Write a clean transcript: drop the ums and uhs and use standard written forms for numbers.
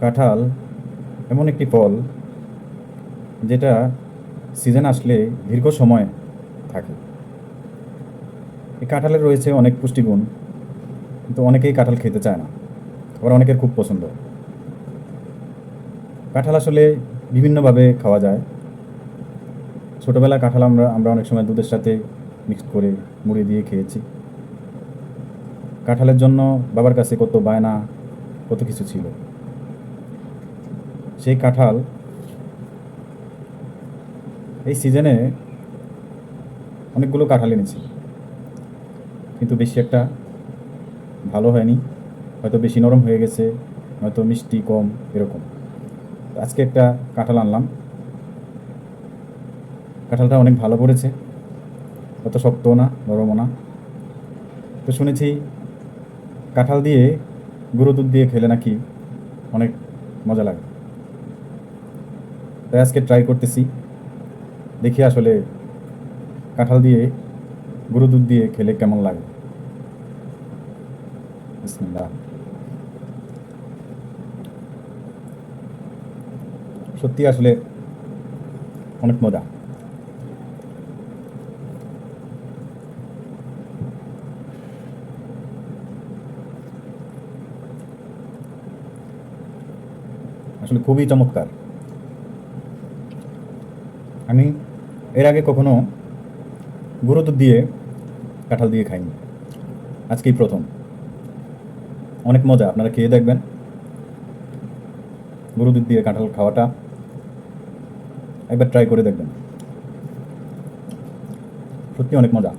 কাঁঠাল এমন একটি ফল যেটা সিজন আসলে দীর্ঘ সময় থাকে। এই কাঁঠালের রয়েছে অনেক পুষ্টিগুণ, কিন্তু অনেকেই কাঁঠাল খেতে চায় না, আবার অনেকের খুব পছন্দ। কাঁঠাল আসলে বিভিন্নভাবে খাওয়া যায়। ছোটোবেলায় কাঁঠাল আমরা আমরা অনেক সময় দুধের সাথে মিক্সড করে মুড়ি দিয়ে খেয়েছি। কাঁঠালের জন্য বাবার কাছে কত বায়না, কত কিছু ছিল। সেই কাঁঠাল এই সিজনে অনেকগুলো কাঁঠাল এনেছি, কিন্তু বেশি একটা ভালো হয়নি, হয়তো বেশি নরম হয়ে গেছে, হয়তো মিষ্টি কম, এরকম। তো আজকে একটা কাঁঠাল আনলাম। কাঁঠালটা অনেক ভালো পড়েছে, অত শক্তও না, নরমও না। তো শুনেছি কাঁঠাল দিয়ে গুঁড়ো দুধ দিয়ে খেলে নাকি অনেক মজা লাগে। তাই আজকে ট্রাই করতেছি, দেখি আসলে কাঁঠাল দিয়ে গুঁড়ো দুধ দিয়ে খেলে কেমন লাগে। বিসমিল্লাহ। সত্যি আসলে অনেক মজা। আসলে খুবই চমৎকার। আমি এর আগে কখনো গুঁড়ো দুধ দিয়ে কাঁঠাল দিয়ে খাইনি, আজকেই প্রথম। অনেক মজা, আপনারা খেয়ে দেখবেন। গুঁড়ো দুধ দিয়ে কাঁঠাল খাওয়াটা একবার ট্রাই করে দেখবেন, সত্যি অনেক মজা।